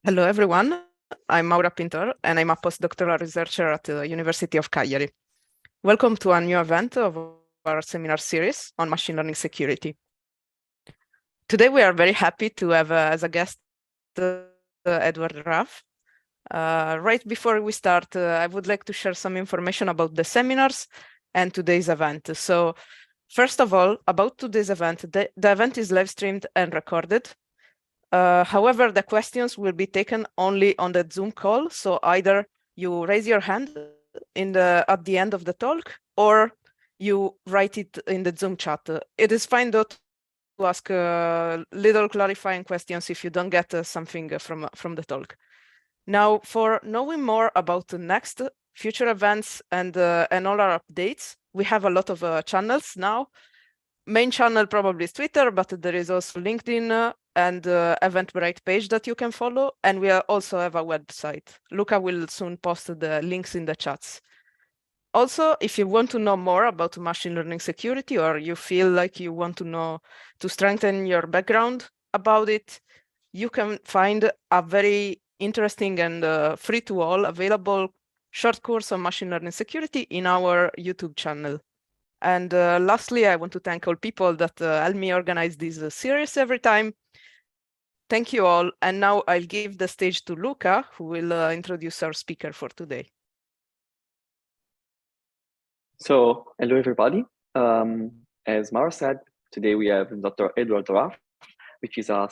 Hello, everyone. I'm Maura Pintor, and I'm a postdoctoral researcher at the University of Cagliari. Welcome to a new event of our seminar series on machine learning security. Today, we are very happy to have as a guest Edward Raff. Right before we start, I would like to share some information about the seminars and today's event. So first of all, about today's event, the event is live streamed and recorded. However, the questions will be taken only on the Zoom call. So either you raise your hand at the end of the talk, or you write it in the Zoom chat. It is fine though to ask little clarifying questions if you don't get something from the talk. Now, for knowing more about the next future events and all our updates, we have a lot of channels now. Main channel probably is Twitter, but there is also LinkedIn and Eventbrite page that you can follow. And we also have a website. Luca will soon post the links in the chats. Also, if you want to know more about machine learning security, or you feel like you want to strengthen your background about it, you can find a very interesting and free to all available short course on machine learning security in our YouTube channel. And lastly, I want to thank all people that help me organize this series every time. Thank you all. And now I'll give the stage to Luca, who will introduce our speaker for today. So, hello everybody. As Mara said, today we have Dr. Edward Raff, which is a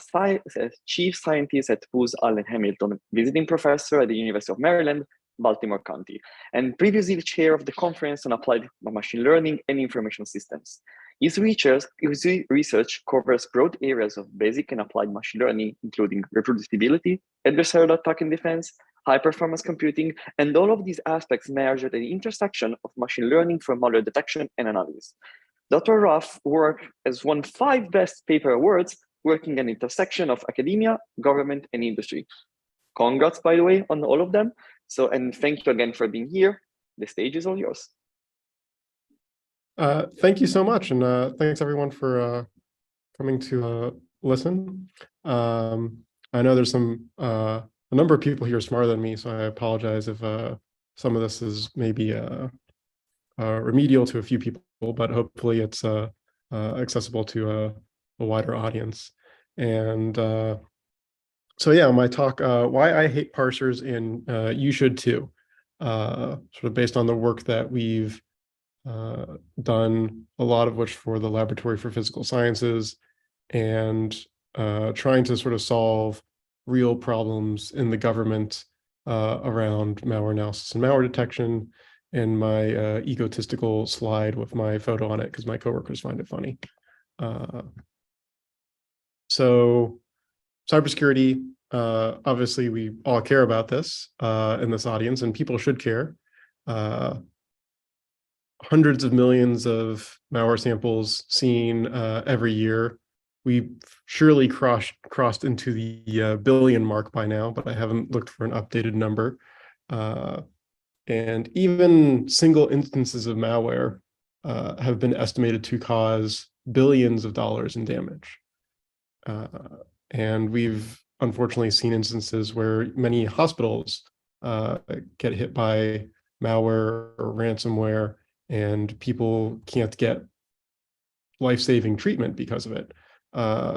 chief scientist at Booz Allen Hamilton, visiting professor at the University of Maryland, Baltimore County, and previously the chair of the Conference on Applied Machine Learning and Information Systems. His research covers broad areas of basic and applied machine learning, including reproducibility, adversarial attack and defense, high-performance computing, and all of these aspects merge at the intersection of machine learning for malware detection and analysis. Dr. Raff work has won 5 Best Paper Awards, working at the intersection of academia, government, and industry. Congrats, by the way, on all of them. So, and thank you again for being here. The stage is all yours. Thank you so much, and thanks everyone for coming to listen. I know there's a number of people here smarter than me, so I apologize if some of this is maybe remedial to a few people, but hopefully it's accessible to a wider audience. And so yeah, my talk, why I hate parsers, and you should too, sort of based on the work that we've done, a lot of which for the Laboratory for Physical Sciences, and trying to sort of solve real problems in the government around malware analysis and malware detection, in my egotistical slide with my photo on it because my coworkers find it funny. So cybersecurity, obviously we all care about this in this audience, and people should care. Hundreds of millions of malware samples seen every year. We surely crossed into the billion mark by now, but I haven't looked for an updated number. And even single instances of malware have been estimated to cause billions of dollars in damage. And we've unfortunately seen instances where many hospitals get hit by malware or ransomware, and people can't get life-saving treatment because of it.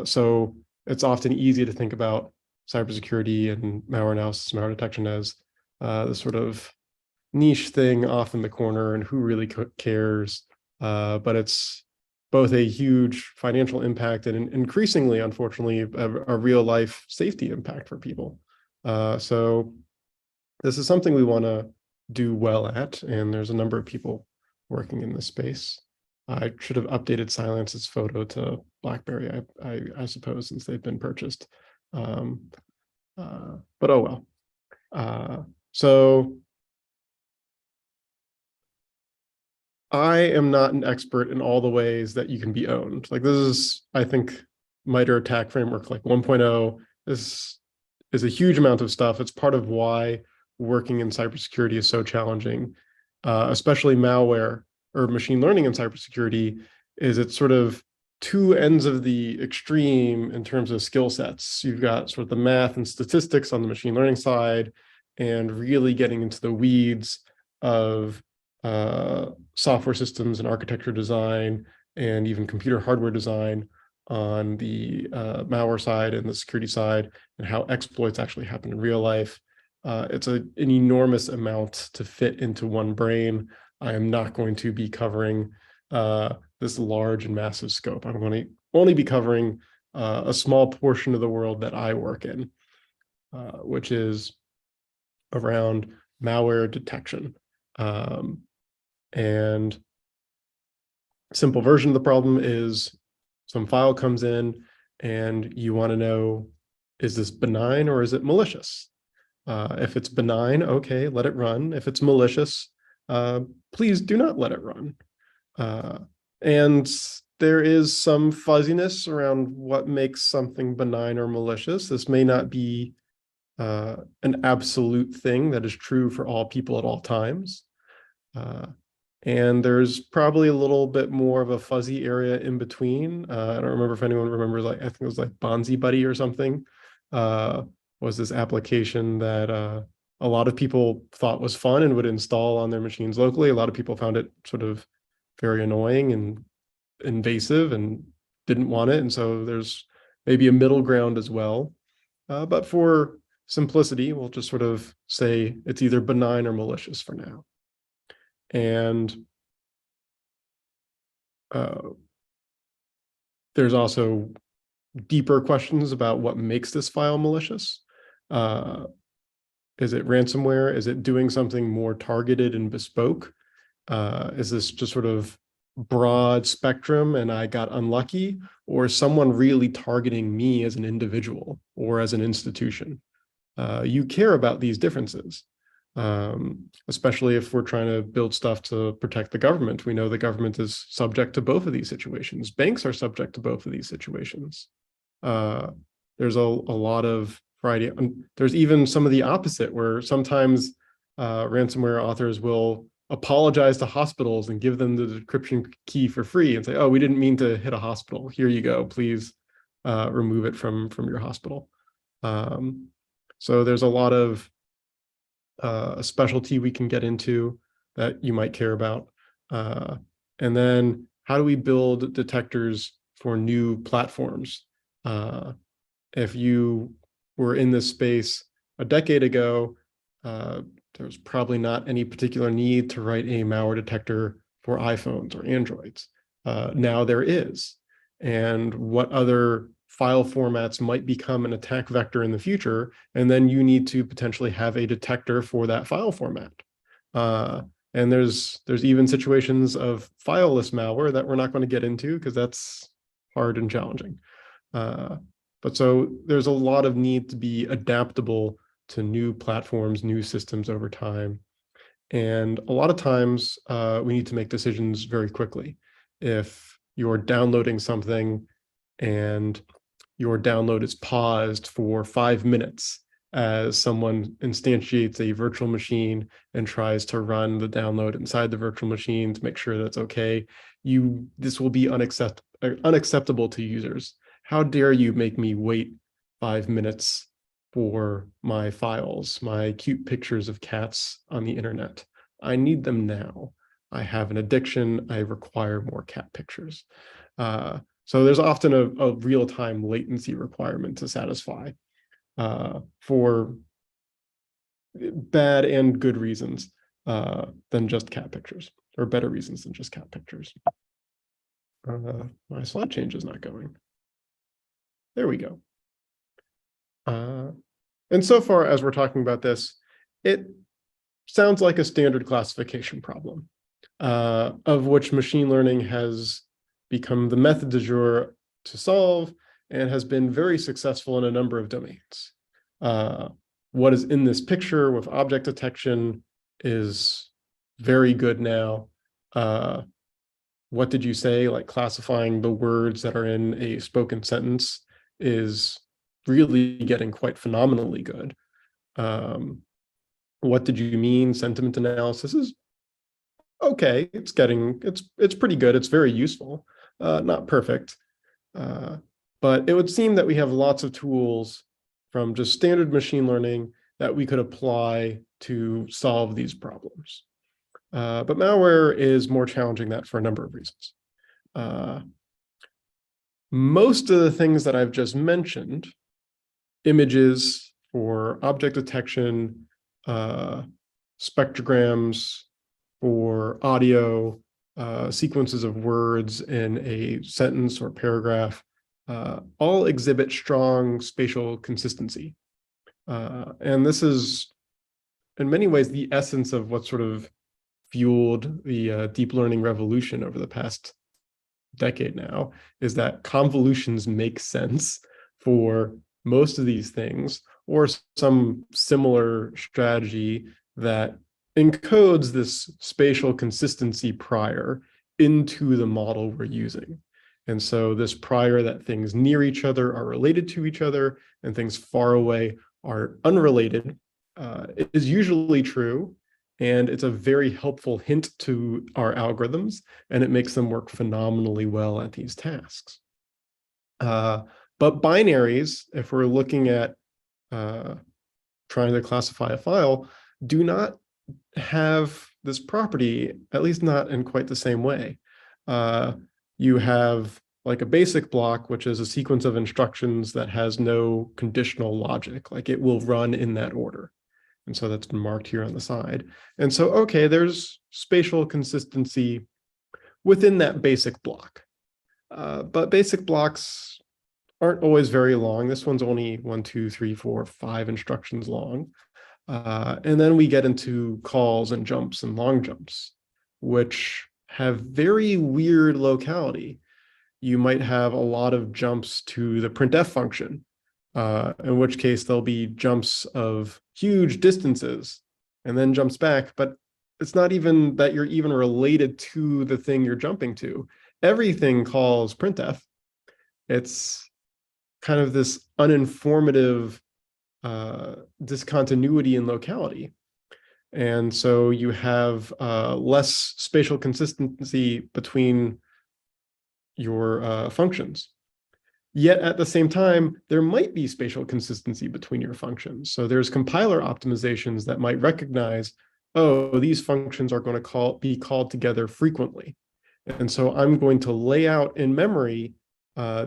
So it's often easy to think about cybersecurity and malware analysis, malware detection as the sort of niche thing off in the corner, and who really cares? But it's both a huge financial impact and increasingly, unfortunately, a real life safety impact for people. So this is something we want to do well at, and there's a number of people working in this space. I should have updated Silence's photo to BlackBerry, I suppose, since they've been purchased. But oh well. So I am not an expert in all the ways that you can be owned. Like, this is, I think, MITRE ATT&CK framework like 1.0. This is a huge amount of stuff. It's part of why working in cybersecurity is so challenging, especially malware or machine learning in cybersecurity, is it sort of two ends of the extreme in terms of skill sets. You've got sort of the math and statistics on the machine learning side, and really getting into the weeds of software systems and architecture design, and even computer hardware design on the malware side and the security side, and how exploits actually happen in real life. It's an enormous amount to fit into one brain. I am not going to be covering this large and massive scope. I'm going to only be covering a small portion of the world that I work in, which is around malware detection. And simple version of the problem is some file comes in and you want to know, is this benign or is it malicious? If it's benign, okay, let it run. If it's malicious, please do not let it run. And there is some fuzziness around what makes something benign or malicious. This may not be an absolute thing that is true for all people at all times. And there's probably a little bit more of a fuzzy area in between. I don't remember if anyone remembers, like, I think it was like Bonzi Buddy or something, was this application that a lot of people thought was fun and would install on their machines locally. A lot of people found it sort of very annoying and invasive and didn't want it. And so there's maybe a middle ground as well. But for simplicity, we'll just sort of say it's either benign or malicious for now. And there's also deeper questions about what makes this file malicious. Is it ransomware? Is it doing something more targeted and bespoke? Is this just sort of broad spectrum and I got unlucky? Or is someone really targeting me as an individual or as an institution? You care about these differences. Especially if we're trying to build stuff to protect the government. We know the government is subject to both of these situations. Banks are subject to both of these situations. There's a lot of variety. There's even some of the opposite, where sometimes ransomware authors will apologize to hospitals and give them the decryption key for free and say, oh, we didn't mean to hit a hospital. Here you go. Please remove it from your hospital. So there's a lot of a specialty we can get into that you might care about. And then how do we build detectors for new platforms? If you were in this space a decade ago, there was probably not any particular need to write a malware detector for iPhones or Androids. Now there is. And what other file formats might become an attack vector in the future, and then you need to potentially have a detector for that file format. And there's even situations of fileless malware that we're not going to get into because that's hard and challenging. But so there's a lot of need to be adaptable to new platforms, new systems over time. And a lot of times we need to make decisions very quickly. If you're downloading something and your download is paused for 5 minutes as someone instantiates a virtual machine and tries to run the download inside the virtual machine to make sure that's okay, this will be unacceptable to users. How dare you make me wait 5 minutes for my files, my cute pictures of cats on the internet? I need them now. I have an addiction. I require more cat pictures. So there's often a real-time latency requirement to satisfy for bad and good reasons than just cat pictures, or better reasons than just cat pictures. My slide change is not going. There we go. And so far as we're talking about this, it sounds like a standard classification problem, of which machine learning has become the method du jour to solve and has been very successful in a number of domains. What is in this picture with object detection is very good now. What did you say? Like classifying the words that are in a spoken sentence is really getting quite phenomenally good. What did you mean? Sentiment analysis is okay. It's pretty good. It's very useful. Not perfect. But it would seem that we have lots of tools from just standard machine learning that we could apply to solve these problems. But malware is more challenging that for a number of reasons. Most of the things that I've just mentioned, images for object detection, spectrograms for audio, sequences of words in a sentence or paragraph, all exhibit strong spatial consistency. And this is, in many ways, the essence of what sort of fueled the deep learning revolution over the past decade now, is that convolutions make sense for most of these things, or some similar strategy that encodes this spatial consistency prior into the model we're using. And so this prior that things near each other are related to each other and things far away are unrelated is usually true. And it's a very helpful hint to our algorithms, and it makes them work phenomenally well at these tasks. But binaries, if we're looking at trying to classify a file, do not have this property, at least not in quite the same way. You have like a basic block, which is a sequence of instructions that has no conditional logic, like it will run in that order. And so that's been marked here on the side. And so, okay, there's spatial consistency within that basic block. But basic blocks aren't always very long. This one's only 1, 2, 3, 4, 5 instructions long. And then we get into calls and jumps and long jumps, which have very weird locality. You might have a lot of jumps to the printf function, in which case there'll be jumps of huge distances and then jumps back, but it's not even that you're even related to the thing you're jumping to. Everything calls printf. It's kind of this uninformative discontinuity in locality. And so you have less spatial consistency between your functions. Yet at the same time, there might be spatial consistency between your functions. So there's compiler optimizations that might recognize, oh, these functions are going to be called together frequently. And so I'm going to lay out in memory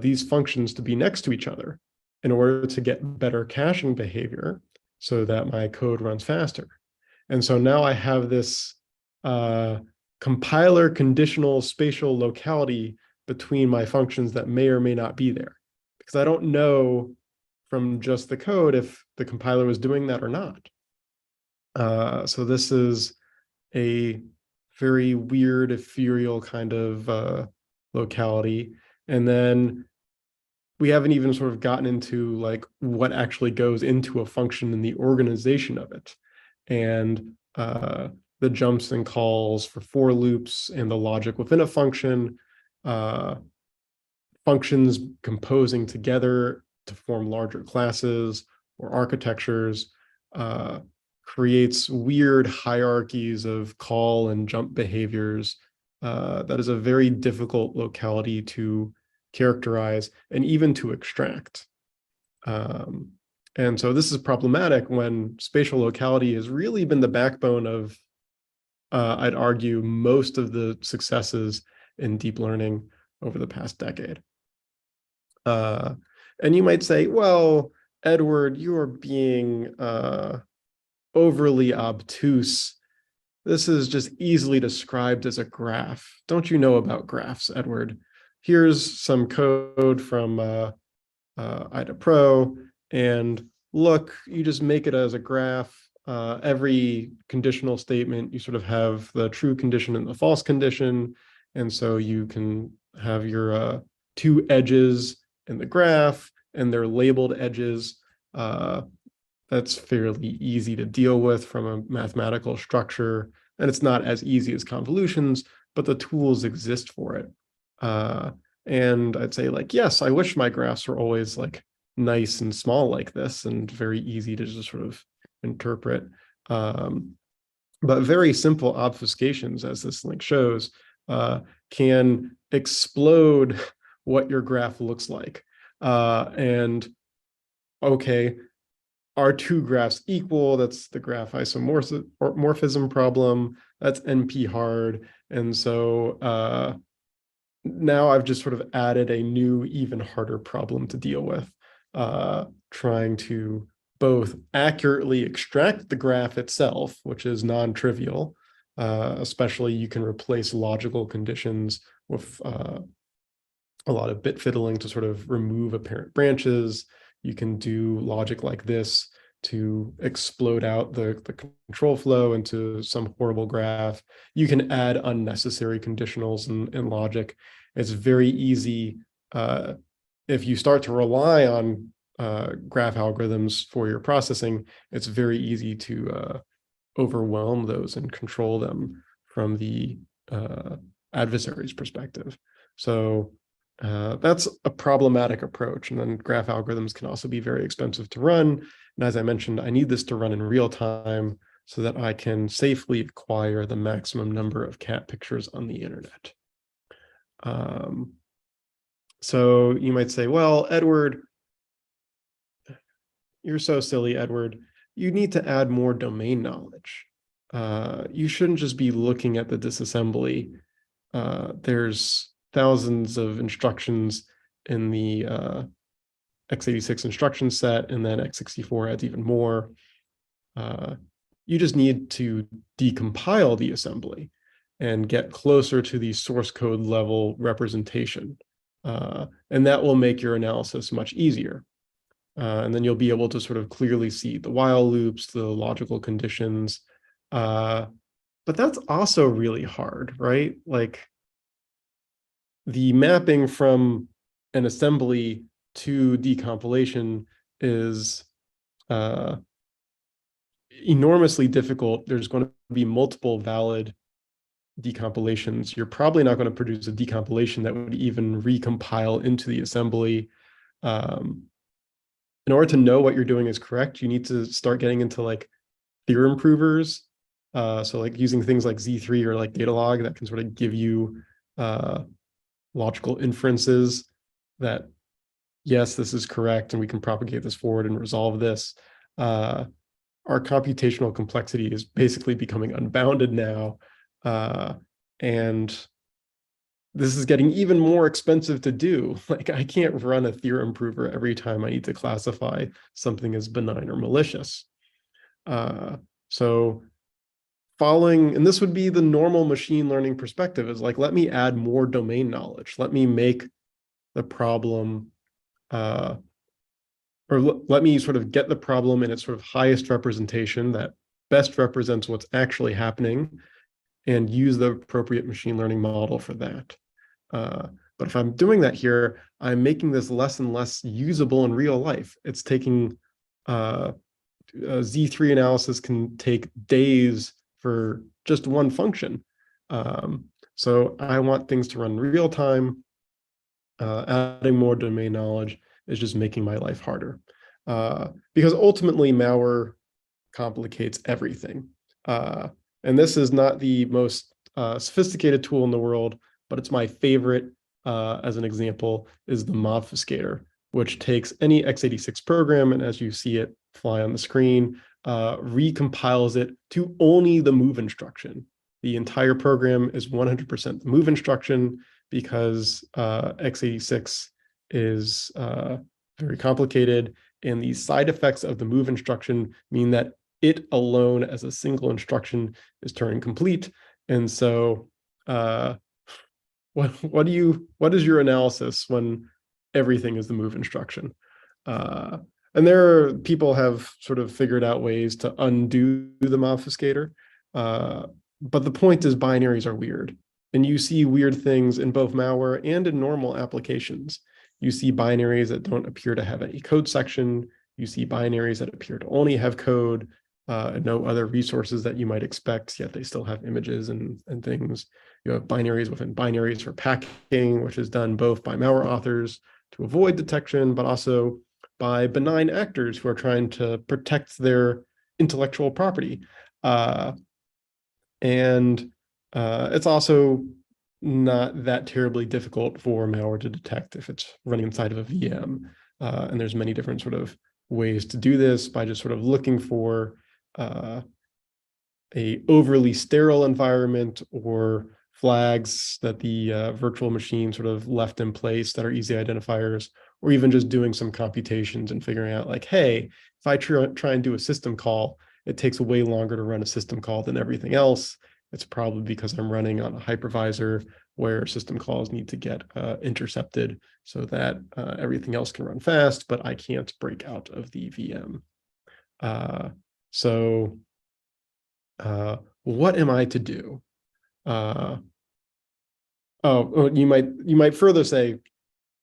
these functions to be next to each other in order to get better caching behavior so that my code runs faster. And so now I have this compiler conditional spatial locality between my functions that may or may not be there, because I don't know from just the code if the compiler was doing that or not. So this is a very weird, ethereal kind of locality. And then we haven't even sort of gotten into like what actually goes into a function and the organization of it. And the jumps and calls for for loops and the logic within a function, functions composing together to form larger classes or architectures, creates weird hierarchies of call and jump behaviors. That is a very difficult locality to characterize and even to extract. And so this is problematic when spatial locality has really been the backbone of, I'd argue, most of the successes in deep learning over the past decade. And you might say, well, Edward, you are being overly obtuse. This is just easily described as a graph. Don't you know about graphs, Edward? Here's some code from IDA Pro, and look, you just make it as a graph. Every conditional statement, you sort of have the true condition and the false condition. And so you can have your two edges in the graph, and they're labeled edges. That's fairly easy to deal with from a mathematical structure. And it's not as easy as convolutions, but the tools exist for it. And I'd say, like, yes, I wish my graphs were always like nice and small like this and very easy to just sort of interpret. But very simple obfuscations, as this link shows, can explode what your graph looks like. And okay, are two graphs equal? That's the graph isomorphism problem. That's NP hard. And so now I've just sort of added a new, even harder problem to deal with, trying to both accurately extract the graph itself, which is non-trivial. Especially you can replace logical conditions with a lot of bit fiddling to sort of remove apparent branches. You can do logic like this to explode out the control flow into some horrible graph. You can add unnecessary conditionals in logic. It's very easy if you start to rely on graph algorithms for your processing, it's very easy to overwhelm those and control them from the adversary's perspective. So that's a problematic approach. And then graph algorithms can also be very expensive to run. And as I mentioned, I need this to run in real time so that I can safely acquire the maximum number of cat pictures on the internet. So you might say, well, Edward, you're so silly, Edward. You need to add more domain knowledge. You shouldn't just be looking at the disassembly. There's thousands of instructions in the x86 instruction set, and then x64 adds even more. You just need to decompile the assembly and get closer to the source code level representation. And that will make your analysis much easier. And then you'll be able to sort of clearly see the while loops, the logical conditions. But that's also really hard, right? Like the mapping from an assembly to decompilation is enormously difficult. There's going to be multiple valid decompilations. You're probably not going to produce a decompilation that would even recompile into the assembly. In order to know what you're doing is correct, you need to start getting into like theorem provers. So like using things like Z3 or like Datalog that can sort of give you logical inferences that, yes, this is correct, and we can propagate this forward and resolve this. Our computational complexity is basically becoming unbounded now. And this is getting even more expensive to do. Like I can't run a theorem prover every time I need to classify something as benign or malicious. So following, and this would be the normal machine learning perspective, is like, let me add more domain knowledge. Let me make the problem, or let me sort of get the problem in its sort of highest representation that best represents what's actually happening and use the appropriate machine learning model for that. But if I'm doing that here, I'm making this less and less usable in real life. It's taking Z3 analysis can take days for just one function. So I want things to run real time. Adding more domain knowledge is just making my life harder. Because ultimately malware complicates everything. And this is not the most sophisticated tool in the world, but it's my favorite as an example is the mobfuscator, which takes any x86 program, and as you see it fly on the screen, recompiles it to only the move instruction. The entire program is 100% the move instruction because x86 is very complicated, and the side effects of the move instruction mean that it alone as a single instruction is Turing complete. And so what is your analysis when everything is the move instruction? And people have sort of figured out ways to undo the mobfuscator. But the point is binaries are weird. And you see weird things in both malware and in normal applications. You see binaries that don't appear to have any code section. You see binaries that appear to only have code, and no other resources that you might expect, yet they still have images and things. You have binaries within binaries for packing, which is done both by malware authors to avoid detection, but also by benign actors who are trying to protect their intellectual property. And it's also not that terribly difficult for malware to detect if it's running inside of a VM. And there's many different sort of ways to do this by just sort of looking for a overly sterile environment or flags that the virtual machine sort of left in place that are easy identifiers, or even just doing some computations and figuring out like, hey, if I try and do a system call, it takes way longer to run a system call than everything else. It's probably because I'm running on a hypervisor where system calls need to get intercepted so that everything else can run fast, but I can't break out of the VM. What am I to do? You might further say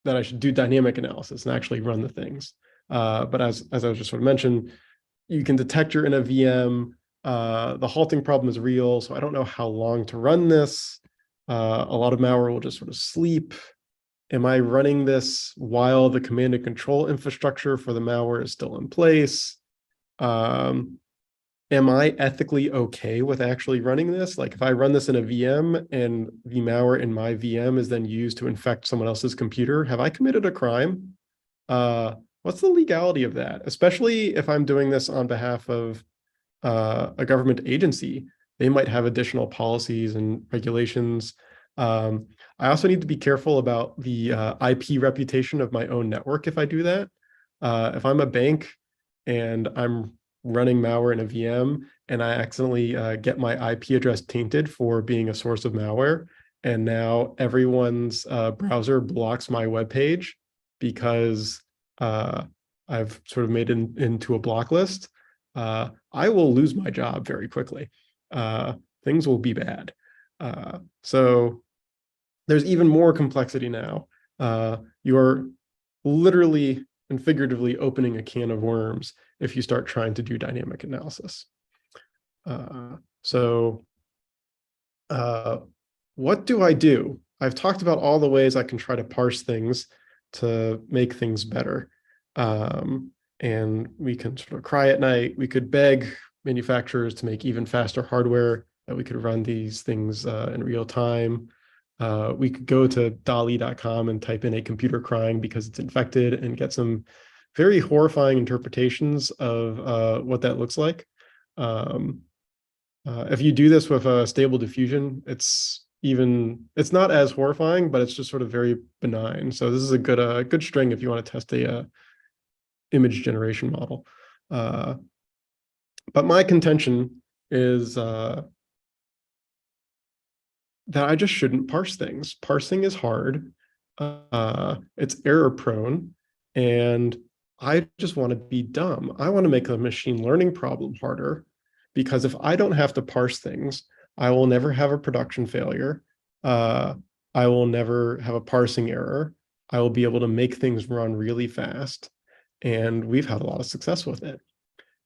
that I should do dynamic analysis and actually run the things. But as I was just sort of mentioned, you can detect you're in a VM. The halting problem is real, so I don't know how long to run this. A lot of malware will just sort of sleep. Am I running this while the command and control infrastructure for the malware is still in place? Am I ethically okay with actually running this? Like if I run this in a VM and the malware in my VM is then used to infect someone else's computer, have I committed a crime? What's the legality of that? Especially if I'm doing this on behalf of a government agency, they might have additional policies and regulations. I also need to be careful about the IP reputation of my own network if I do that. If I'm a bank and I'm running malware in a VM and I accidentally get my IP address tainted for being a source of malware, and now everyone's browser blocks my web page because I've sort of made it into a block list, I will lose my job very quickly. Things will be bad. So there's even more complexity now. You're literally and figuratively opening a can of worms if you start trying to do dynamic analysis. What do I do? I've talked about all the ways I can try to parse things to make things better. And we can sort of cry at night. We could beg manufacturers to make even faster hardware that we could run these things in real time. We could go to DALL-E.com and type in a computer crying because it's infected and get some very horrifying interpretations of what that looks like. If you do this with a stable diffusion, it's not as horrifying, but it's just sort of very benign. So this is a good string if you want to test a image generation model. But my contention is that I just shouldn't parse things. Parsing is hard. It's error prone, and I just want to be dumb. I want to make a machine learning problem harder, because if I don't have to parse things, I will never have a production failure. I will never have a parsing error. I will be able to make things run really fast. And we've had a lot of success with it.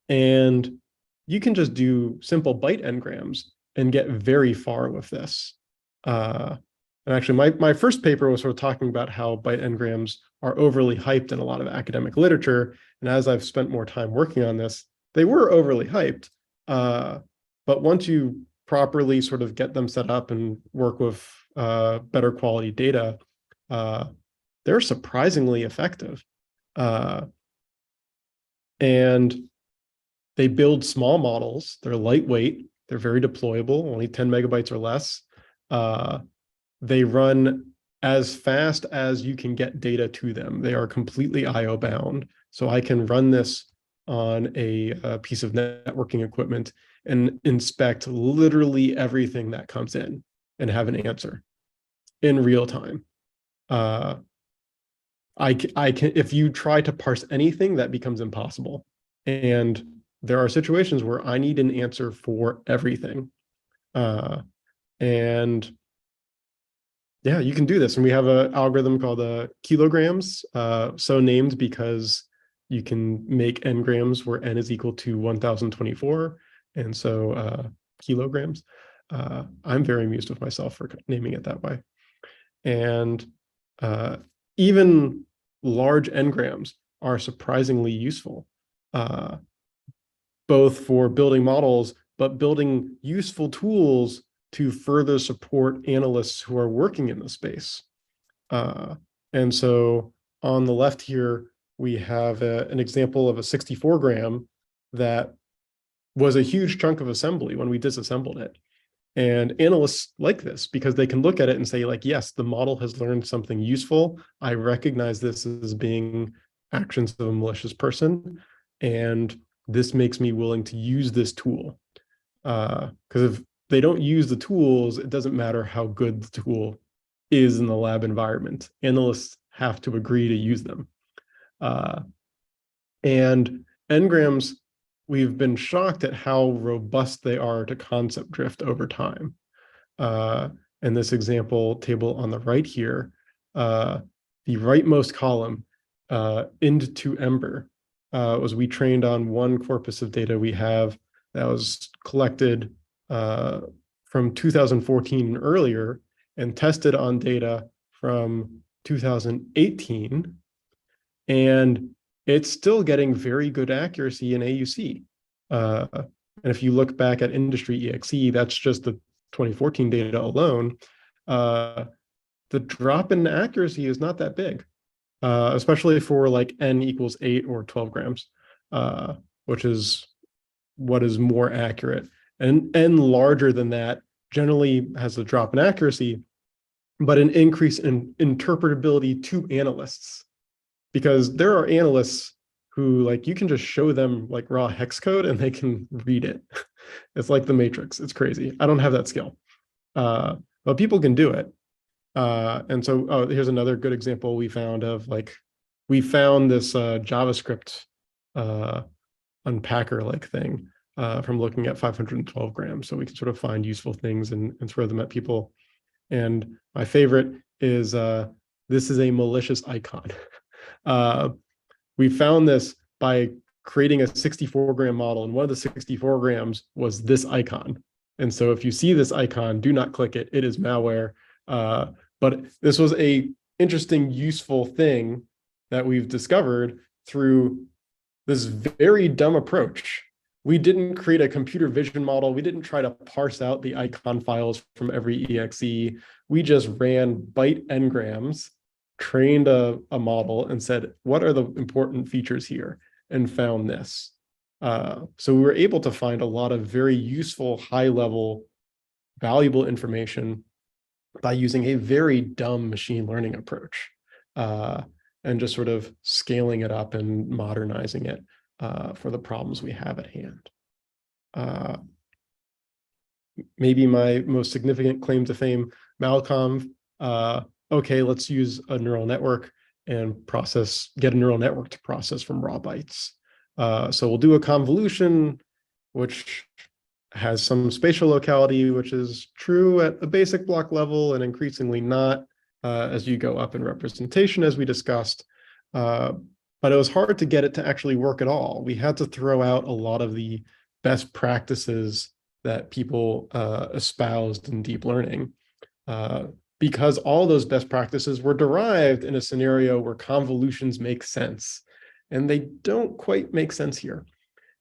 And you can just do simple byte engrams and get very far with this. And actually, my first paper was sort of talking about how byte engrams are overly hyped in a lot of academic literature. And as I've spent more time working on this, they were overly hyped. But once you properly sort of get them set up and work with better quality data, they're surprisingly effective. And they build small models. They're lightweight. They're very deployable, only 10 megabytes or less. They run as fast as you can get data to them. They are completely IO bound. So I can run this on a piece of networking equipment and inspect literally everything that comes in and have an answer in real time. I can, if you try to parse anything, that becomes impossible. And there are situations where I need an answer for everything. And yeah, you can do this. And we have an algorithm called kilograms, so named because you can make n-grams where n is equal to 1024. And so kilograms. I'm very amused with myself for naming it that way. And even large n-grams are surprisingly useful, both for building models, but building useful tools to further support analysts who are working in the space. And so on the left here, we have an example of a 64 gram that was a huge chunk of assembly when we disassembled it. And analysts like this because they can look at it and say, like, yes, the model has learned something useful. I recognize this as being actions of a malicious person. And this makes me willing to use this tool. Because if they don't use the tools, it doesn't matter how good the tool is in the lab environment. Analysts have to agree to use them. And engrams, we've been shocked at how robust they are to concept drift over time. And this example table on the right here, the rightmost column, ind to ember, was we trained on one corpus of data we have that was collected from 2014 and earlier and tested on data from 2018. And it's still getting very good accuracy in AUC. And if you look back at industry EXE, that's just the 2014 data alone. The drop in accuracy is not that big, especially for like n equals 8 or 12 grams, which is what is more accurate. And n larger than that generally has a drop in accuracy, but an increase in interpretability to analysts. Because there are analysts who, like, you can just show them like raw hex code and they can read it. It's like the Matrix. It's crazy. I don't have that skill, but people can do it. And so, here's another good example we found of, like, we found this JavaScript unpacker-like thing from looking at 512 grams. So we can sort of find useful things and throw them at people. And my favorite is this is a malicious icon. We found this by creating a 64 gram model, and one of the 64 grams was this icon. And so if you see this icon, do not click it. It is malware. But this was a interesting, useful thing that we've discovered through this very dumb approach. We didn't create a computer vision model. We didn't try to parse out the icon files from every EXE. We just ran byte n-grams, trained a model and said, what are the important features here? And found this. So we were able to find a lot of very useful, high-level, valuable information by using a very dumb machine learning approach, and just sort of scaling it up and modernizing it for the problems we have at hand. Maybe my most significant claim to fame, MALCONV. Okay, let's use a neural network and get a neural network to process from raw bytes. So we'll do a convolution, which has some spatial locality, which is true at a basic block level and increasingly not as you go up in representation, as we discussed. But it was hard to get it to actually work at all. We had to throw out a lot of the best practices that people espoused in deep learning, because all those best practices were derived in a scenario where convolutions make sense, and they don't quite make sense here.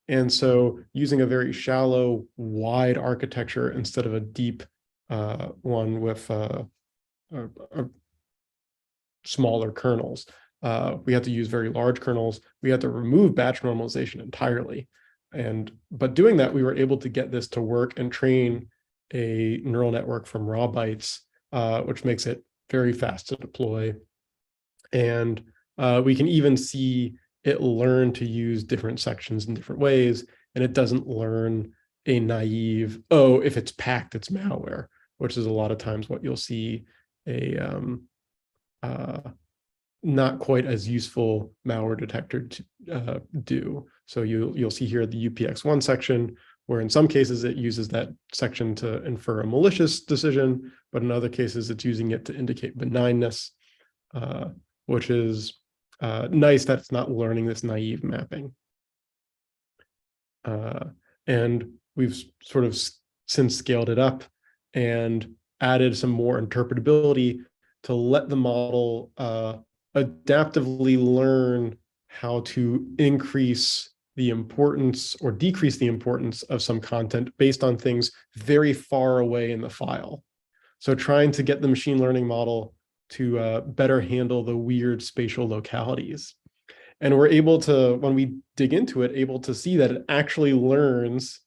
And so using a very shallow, wide architecture instead of a deep one with smaller kernels, we had to use very large kernels. We had to remove batch normalization entirely. But doing that, we were able to get this to work and train a neural network from raw bytes, which makes it very fast to deploy. And we can even see it learn to use different sections in different ways, and it doesn't learn a naive, oh, if it's packed, it's malware, which is a lot of times what you'll see a not quite as useful malware detector to do. So you'll see here the UPX1 section, where in some cases it uses that section to infer a malicious decision, but in other cases it's using it to indicate benignness, which is nice that it's not learning this naive mapping. And we've sort of since scaled it up and added some more interpretability to let the model adaptively learn how to increase the importance or decrease the importance of some content based on things very far away in the file. So trying to get the machine learning model to better handle the weird spatial localities. And we're able to, when we dig into it, able to see that it actually learns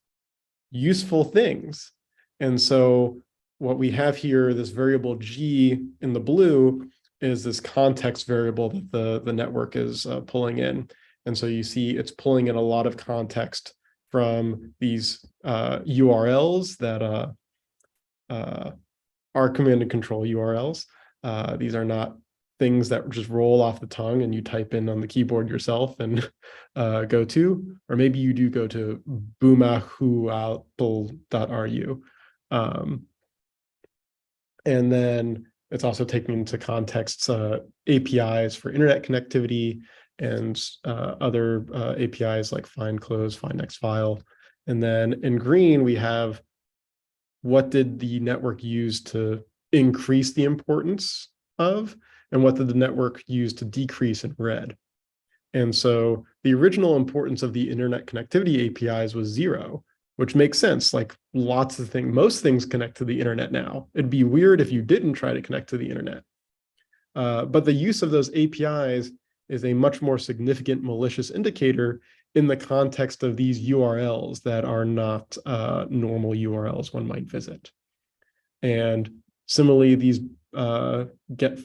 useful things. And so what we have here, this variable G in the blue, is this context variable that the network is pulling in. And so you see it's pulling in a lot of context from these URLs that are command and control URLs. These are not things that just roll off the tongue and you type in on the keyboard yourself and go to, or maybe you do go to boomahuapple.ru. And then it's also taking into context APIs for internet connectivity and other APIs like find close, find next file. And then in green, we have what did the network use to increase the importance of, and what did the network use to decrease in red. And so the original importance of the internet connectivity APIs was 0, which makes sense. Like lots of things, most things connect to the internet now. It'd be weird if you didn't try to connect to the internet. But the use of those APIs is a much more significant malicious indicator in the context of these URLs that are not normal URLs one might visit. And similarly, these get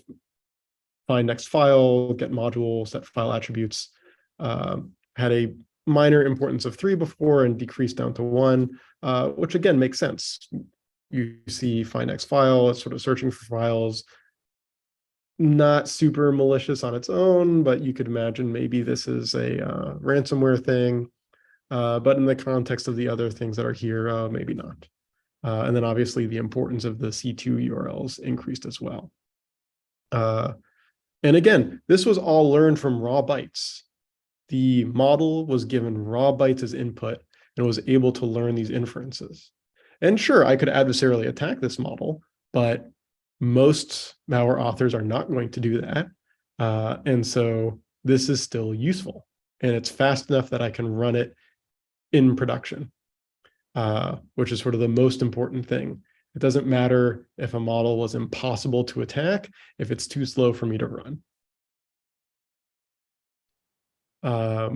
find next file, get module, set file attributes had a minor importance of 3 before and decreased down to 1, which again makes sense. You see find next file, it's sort of searching for files, not super malicious on its own, but you could imagine maybe this is a ransomware thing. But in the context of the other things that are here, maybe not. And then obviously the importance of the C2 URLs increased as well. And again, this was all learned from raw bytes. The model was given raw bytes as input and was able to learn these inferences. And sure, I could adversarially attack this model, but most malware authors are not going to do that. And so this is still useful. And it's fast enough that I can run it in production, which is sort of the most important thing. It doesn't matter if a model was impossible to attack, if it's too slow for me to run. So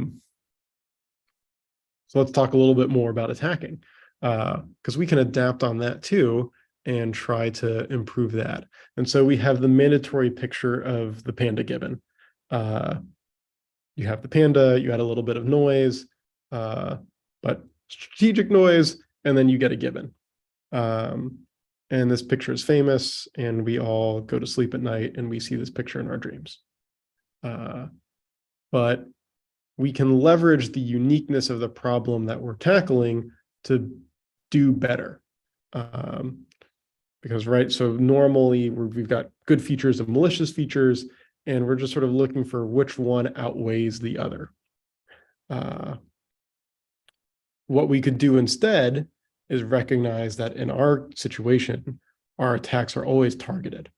let's talk a little bit more about attacking, because we can adapt on that too and try to improve that. And so we have the mandatory picture of the panda gibbon. You have the panda, you add a little bit of noise, but strategic noise, and then you get a gibbon. And this picture is famous, and we all go to sleep at night and we see this picture in our dreams. But we can leverage the uniqueness of the problem that we're tackling to do better. Because, right, so normally we've got good features and malicious features, and we're just sort of looking for which one outweighs the other. What we could do instead is recognize that in our situation, our attacks are always targeted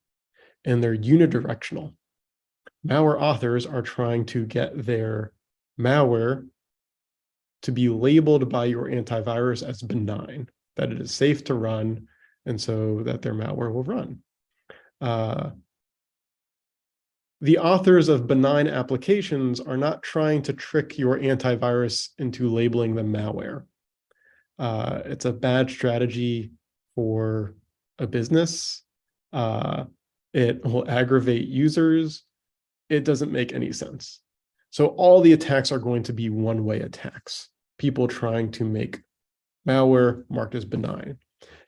and they're unidirectional. Malware authors are trying to get their malware to be labeled by your antivirus as benign, that it is safe to run, and so that their malware will run. The authors of benign applications are not trying to trick your antivirus into labeling them malware. It's a bad strategy for a business. It will aggravate users. It doesn't make any sense. So all the attacks are going to be one-way attacks, people trying to make malware marked as benign.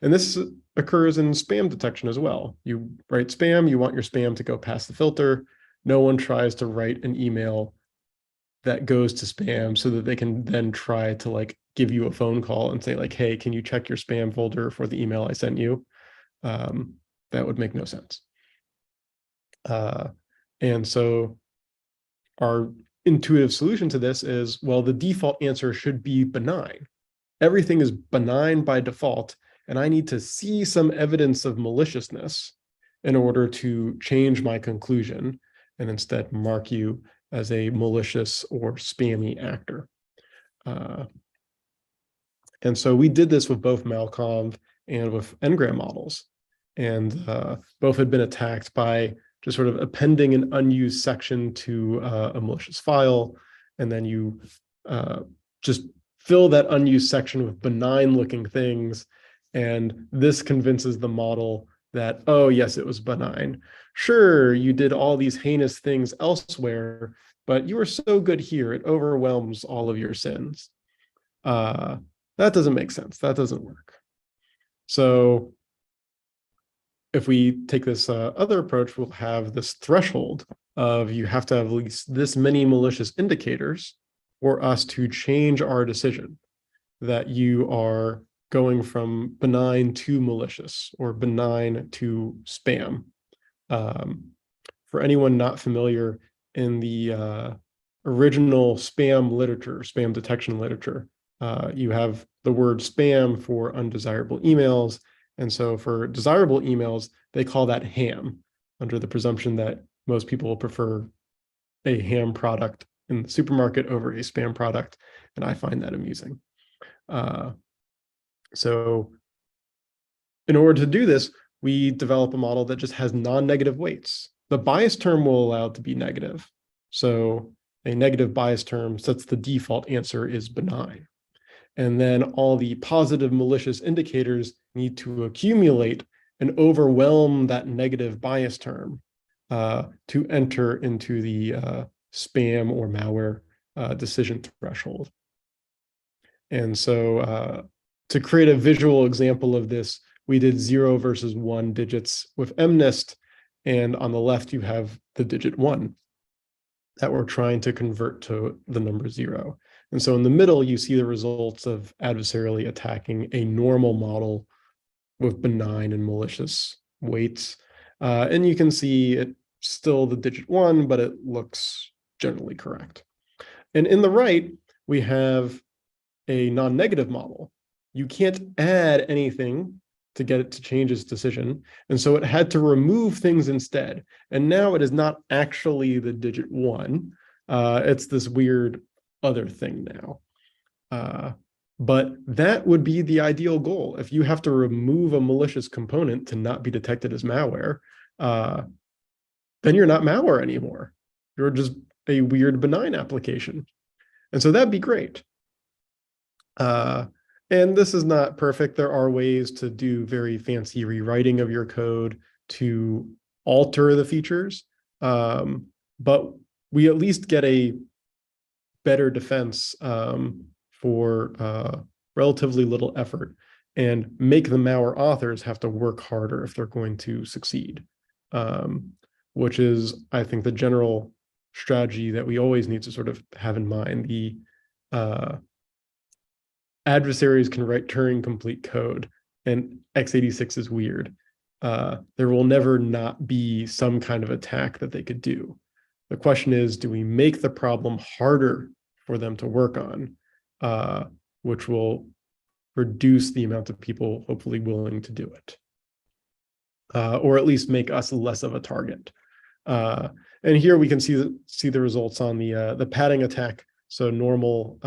And this occurs in spam detection as well. You write spam, you want your spam to go past the filter. No one tries to write an email that goes to spam so that they can then try to like give you a phone call and say like, hey, can you check your spam folder for the email I sent you? That would make no sense. And so our intuitive solution to this is, well, the default answer should be benign. Everything is benign by default, and I need to see some evidence of maliciousness in order to change my conclusion and instead mark you as a malicious or spammy actor. And so we did this with both MALCONV and with Ngram models. And both had been attacked by just sort of appending an unused section to a malicious file. And then you just fill that unused section with benign looking things. And this convinces the model that, oh, yes, it was benign. Sure, you did all these heinous things elsewhere, but you were so good here, it overwhelms all of your sins. That doesn't make sense. That doesn't work. So if we take this other approach, we'll have this threshold of you have to have at least this many malicious indicators for us to change our decision that you are going from benign to malicious or benign to spam. For anyone not familiar, in the original spam literature, spam detection literature, you have the word spam for undesirable emails. And so for desirable emails, they call that ham, under the presumption that most people will prefer a ham product in the supermarket over a spam product. And I find that amusing. So in order to do this, we develop a model that just has non-negative weights. The bias term will allow it to be negative. So a negative bias term sets the default answer is benign. And then all the positive malicious indicators need to accumulate and overwhelm that negative bias term to enter into the spam or malware decision threshold. And so to create a visual example of this, we did 0 versus 1 digits with MNIST. And on the left, you have the digit 1 that we're trying to convert to the number 0. And so in the middle, you see the results of adversarially attacking a normal model with benign and malicious weights. And you can see it's still the digit 1, but it looks generally correct. And in the right, we have a non-negative model. You can't add anything to get it to change its decision. And so it had to remove things instead. And now it is not actually the digit 1. It's this weird other thing now. But that would be the ideal goal. If you have to remove a malicious component to not be detected as malware, then you're not malware anymore. You're just a weird benign application. And so that'd be great. And this is not perfect. There are ways to do very fancy rewriting of your code to alter the features. But we at least get a better defense for relatively little effort, and make the malware authors have to work harder if they're going to succeed, which is, I think, the general strategy that we always need to sort of have in mind. The adversaries can write Turing-complete code, and x86 is weird. There will never not be some kind of attack that they could do. The question is, do we make the problem harder for them to work on, which will reduce the amount of people hopefully willing to do it, or at least make us less of a target. And here we can see the results on the padding attack. So normal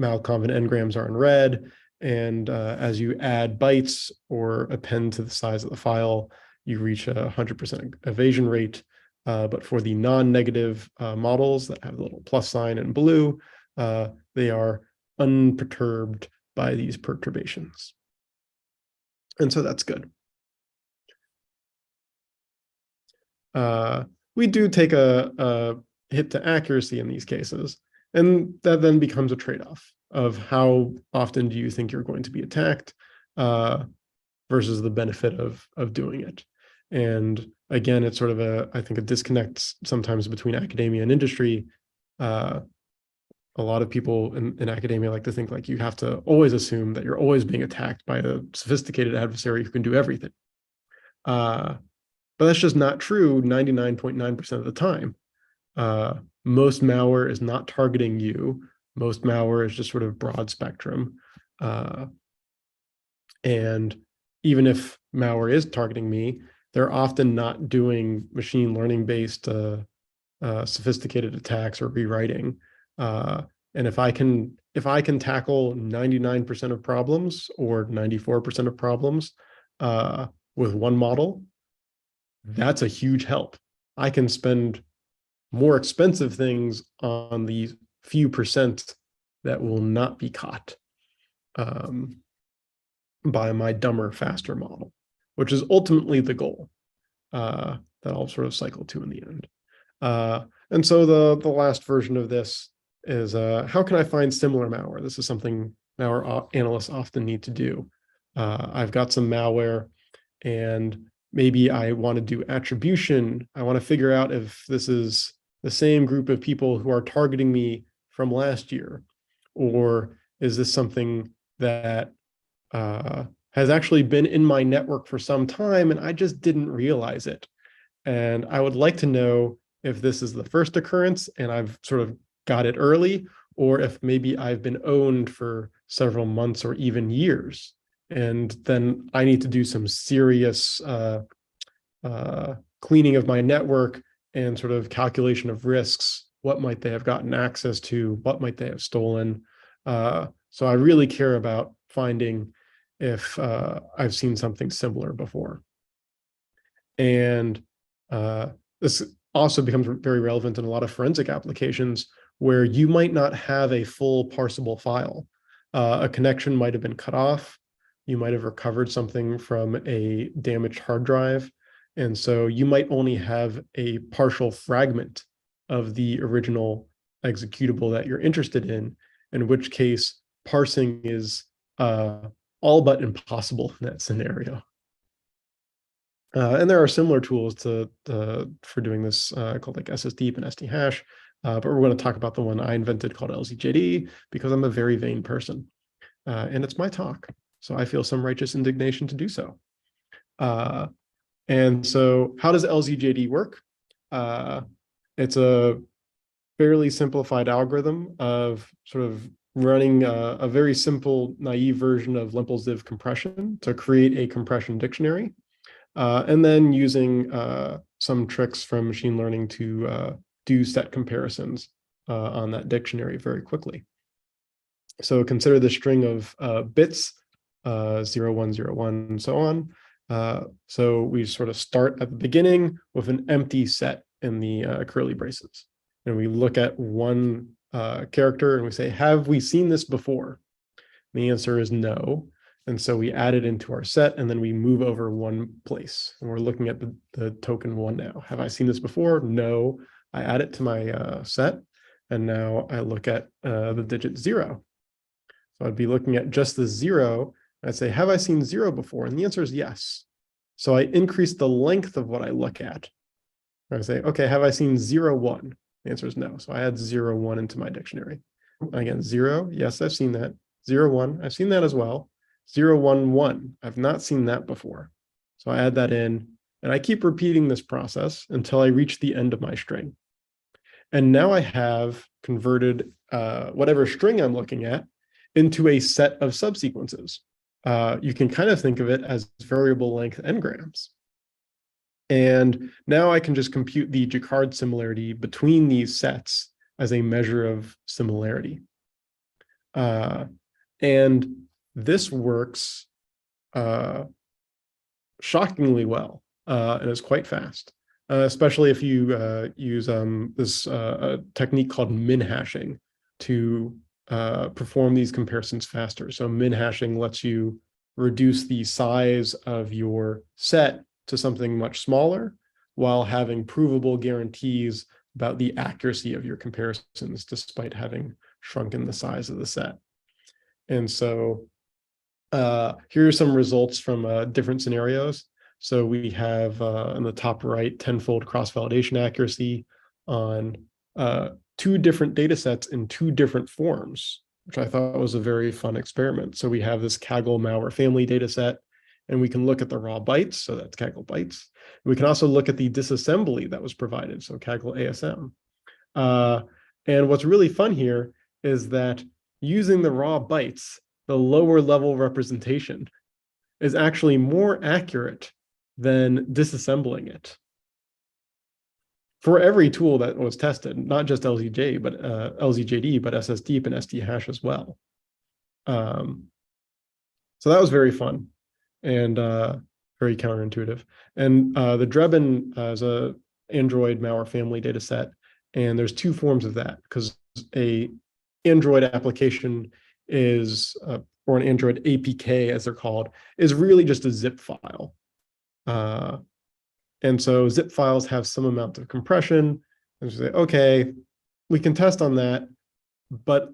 MALCONV and Ngrams are in red, and as you add bytes or append to the size of the file, you reach a 100% evasion rate. But for the non-negative models that have the little plus sign in blue, they are unperturbed by these perturbations. And so that's good. We do take a hit to accuracy in these cases. And that then becomes a trade-off of how often do you think you're going to be attacked versus the benefit of doing it. And again, it's sort of I think a disconnect sometimes between academia and industry. A lot of people in academia like to think like you have to always assume that you're always being attacked by a sophisticated adversary who can do everything. But that's just not true 99.9% of the time. Most malware is not targeting you. Most malware is just sort of broad spectrum. And even if malware is targeting me, they're often not doing machine learning based sophisticated attacks or rewriting. And if I can if I can tackle 99% of problems or 94% of problems with one model, that's a huge help. I can spend more expensive things on the few percent that will not be caught by my dumber, faster model, which is ultimately the goal that I'll sort of cycle to in the end. And so the last version of this is how can I find similar malware? This is something malware analysts often need to do. I've got some malware and maybe I want to do attribution. I want to figure out if this is the same group of people who are targeting me from last year, or is this something that has actually been in my network for some time and I just didn't realize it. And I would like to know if this is the first occurrence and I've sort of got it early, or if maybe I've been owned for several months or even years. And then I need to do some serious cleaning of my network and sort of calculation of risks. What might they have gotten access to? What might they have stolen? So I really care about finding if I've seen something similar before. And this also becomes very relevant in a lot of forensic applications where you might not have a full parsable file. A connection might have been cut off. You might have recovered something from a damaged hard drive. And so you might only have a partial fragment of the original executable that you're interested in which case parsing is all but impossible in that scenario. And there are similar tools for doing this called like SSDeep and SDHash, but we're going to talk about the one I invented called LZJD because I'm a very vain person, and it's my talk, so I feel some righteous indignation to do so. And so how does LZJD work? It's a fairly simplified algorithm of sort of running a very simple, naive version of Limpel-Ziv compression to create a compression dictionary. And then using some tricks from machine learning to do set comparisons on that dictionary very quickly. So consider the string of bits, 0, 1, 0, 1, and so on. So we sort of start at the beginning with an empty set in the curly braces. And we look at one character and we say, have we seen this before? And the answer is no. And so we add it into our set and then we move over one place. And we're looking at the token 1 now. Have I seen this before? No. I add it to my set. And now I look at the digit 0. So I'd be looking at just the 0. I'd say, have I seen 0 before? And the answer is yes. So I increase the length of what I look at. I say, okay, have I seen 0, 1? The answer is no. So I add 0, 1 into my dictionary. Again, 0, yes, I've seen that. 0, 1, I've seen that as well. 0, 1, 1, I've not seen that before. So I add that in, and I keep repeating this process until I reach the end of my string. And now I have converted whatever string I'm looking at into a set of subsequences. You can kind of think of it as variable length n-grams. And now I can just compute the Jacquard similarity between these sets as a measure of similarity. And this works shockingly well and is quite fast, especially if you use this technique called min-hashing to perform these comparisons faster. So min-hashing lets you reduce the size of your set to something much smaller while having provable guarantees about the accuracy of your comparisons despite having shrunken the size of the set. And so here are some results from different scenarios. So we have in the top right, 10-fold cross-validation accuracy on 2 different data sets in 2 different forms, which I thought was a very fun experiment. So we have this Kaggle malware family data set, and we can look at the raw bytes, so that's Kaggle bytes. We can also look at the disassembly that was provided, so Kaggle ASM. And what's really fun here is that using the raw bytes, the lower level representation is actually more accurate than disassembling it. for every tool that was tested, not just LZJ, but LZJD, but SSDeep and SDHash as well. So that was very fun and very counterintuitive. And the Drebin is a Android malware family data set, and there's two forms of that, because a Android application is, or an Android APK as they're called, is really just a zip file. And so zip files have some amount of compression, and say, okay, we can test on that, but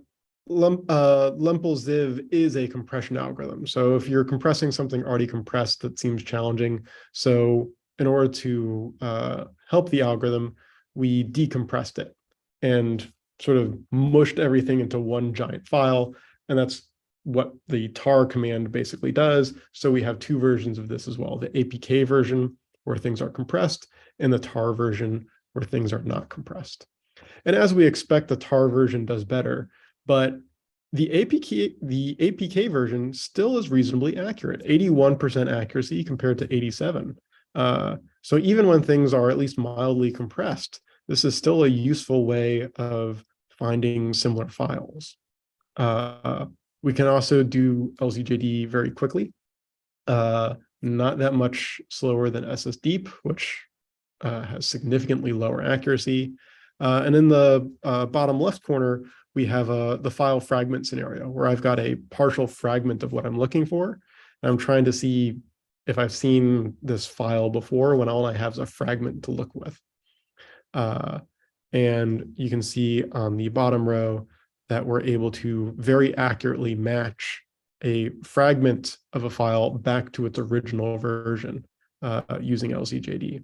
LumpleZiv is a compression algorithm. So if you're compressing something already compressed, that seems challenging. So in order to help the algorithm, we decompressed it and sort of mushed everything into one giant file. And that's what the tar command basically does. So we have two versions of this as well, the APK version where things are compressed and the tar version where things are not compressed. And as we expect, the tar version does better, but the APK version still is reasonably accurate, 81% accuracy compared to 87. So even when things are at least mildly compressed, this is still a useful way of finding similar files. We can also do LZJD very quickly, not that much slower than SSDeep, which has significantly lower accuracy. And in the bottom left corner, we have the file fragment scenario where I've got a partial fragment of what I'm looking for. And I'm trying to see if I've seen this file before when all I have is a fragment to look with. And you can see on the bottom row that we're able to very accurately match a fragment of a file back to its original version using LZJD,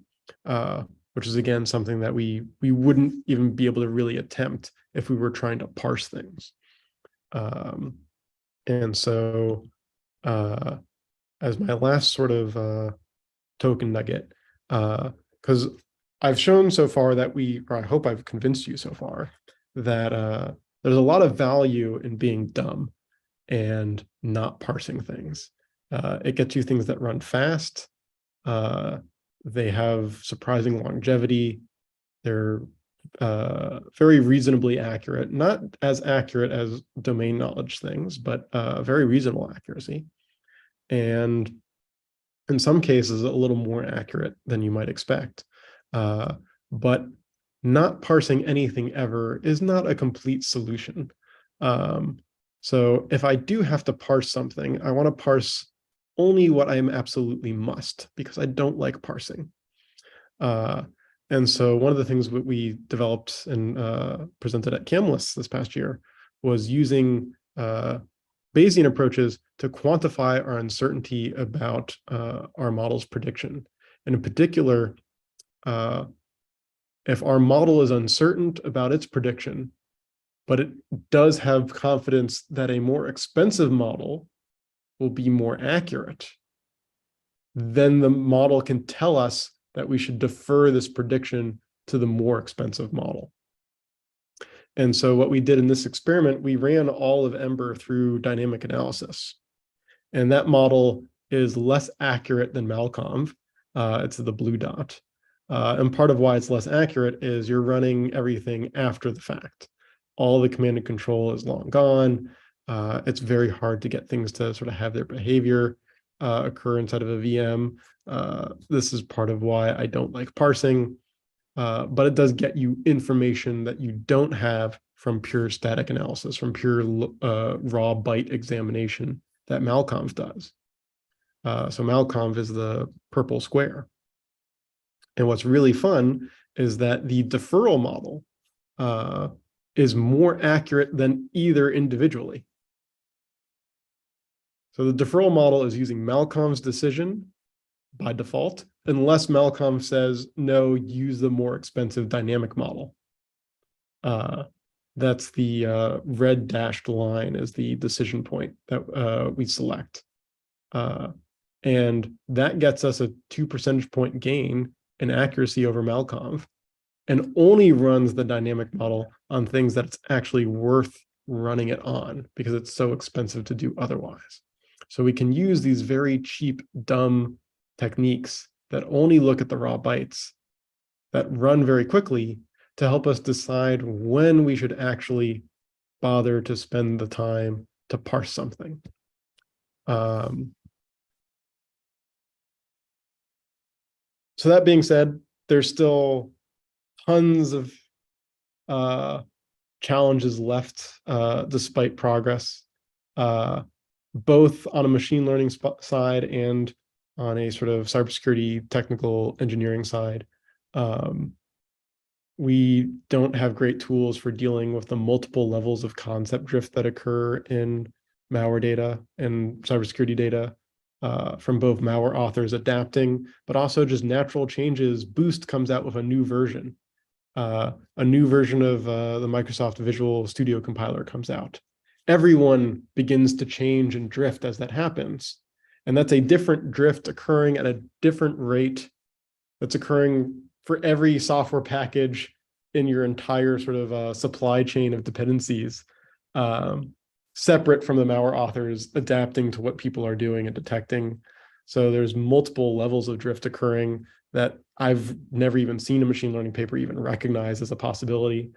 which is, again, something that we wouldn't even be able to really attempt if we were trying to parse things. And so as my last sort of token nugget, because I've shown so far that or I hope I've convinced you so far, that there's a lot of value in being dumb and not parsing things. It gets you things that run fast. They have surprising longevity. They're very reasonably accurate, not as accurate as domain knowledge things, but very reasonable accuracy. And in some cases, a little more accurate than you might expect. But not parsing anything ever is not a complete solution. So if I do have to parse something, I want to parse only what I am absolutely must, because I don't like parsing. And so one of the things that we developed and presented at CAMLIS this past year was using Bayesian approaches to quantify our uncertainty about our model's prediction. And in particular, if our model is uncertain about its prediction, but it does have confidence that a more expensive model will be more accurate, then the model can tell us that we should defer this prediction to the more expensive model. And so what we did in this experiment, we ran all of Ember through dynamic analysis. And that model is less accurate than MALCONV. It's the blue dot. And part of why it's less accurate is you're running everything after the fact. All the command and control is long gone. It's very hard to get things to sort of have their behavior occur inside of a VM. This is part of why I don't like parsing, but it does get you information that you don't have from pure static analysis, from pure raw byte examination that MALCONV does. So MALCONV is the purple square. And what's really fun is that the deferral model is more accurate than either individually. So the deferral model is using MALCONV's decision by default, unless MALCONV says, no, use the more expensive dynamic model. That's the red dashed line is the decision point that we select. And that gets us a 2 percentage point gain in accuracy over MALCONV, and only runs the dynamic model on things that it's actually worth running it on because it's so expensive to do otherwise. So we can use these very cheap, dumb techniques that only look at the raw bytes that run very quickly to help us decide when we should actually bother to spend the time to parse something. So that being said, there's still tons of challenges left despite progress, both on a machine learning side and on a sort of cybersecurity technical engineering side. We don't have great tools for dealing with the multiple levels of concept drift that occur in malware data and cybersecurity data, from both malware authors adapting, but also just natural changes. Boost comes out with a new version. A new version of the Microsoft Visual Studio compiler comes out. Everyone begins to change and drift as that happens. And that's a different drift occurring at a different rate that's occurring for every software package in your entire sort of supply chain of dependencies, separate from the malware authors adapting to what people are doing and detecting. So there's multiple levels of drift occurring that I've never even seen a machine learning paper even recognize as a possibility.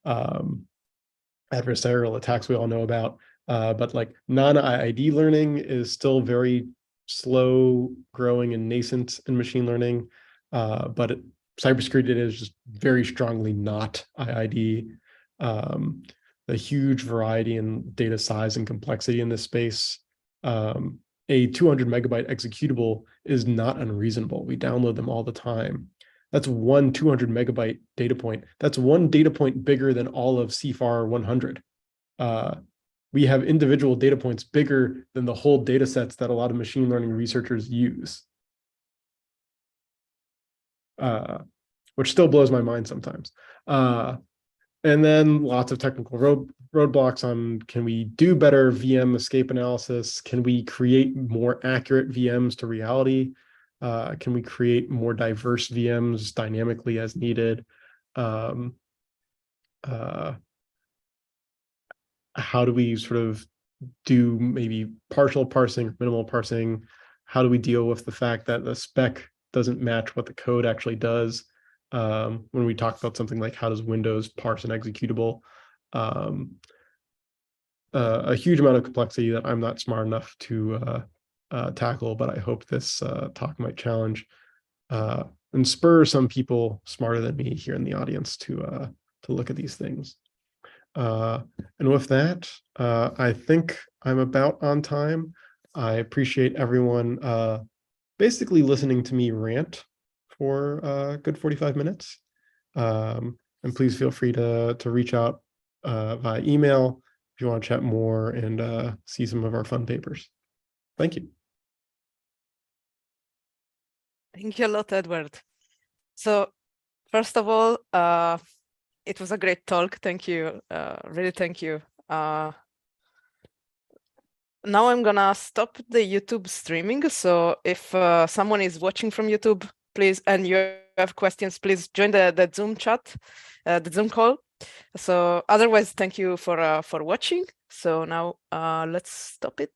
Adversarial attacks we all know about, but like non-IID learning is still very slow growing and nascent in machine learning, but cybersecurity data is just very strongly not IID. The huge variety in data size and complexity in this space. A 200 megabyte executable is not unreasonable. We download them all the time. That's one 200 megabyte data point. That's one data point bigger than all of CFAR 100. We have individual data points bigger than the whole data sets that a lot of machine learning researchers use, which still blows my mind sometimes. And then lots of technical roadblocks on, can we do better VM escape analysis? Can we create more accurate VMs to reality? Can we create more diverse VMs dynamically as needed? How do we sort of do maybe partial parsing, minimal parsing? How do we deal with the fact that the spec doesn't match what the code actually does? When we talk about something like how does Windows parse an executable, a huge amount of complexity that I'm not smart enough to tackle, but I hope this talk might challenge and spur some people smarter than me here in the audience to look at these things. And with that, I think I'm about on time. I appreciate everyone basically listening to me rant for a good 45 minutes. And please feel free to reach out via email if you want to chat more and see some of our fun papers. Thank you. Thank you a lot, Edward. So first of all, it was a great talk. Thank you. Really, thank you. Now I'm gonna stop the YouTube streaming. So if someone is watching from YouTube, please, and you have questions, please join the Zoom chat, the Zoom call. So otherwise, thank you for watching. So now let's stop it.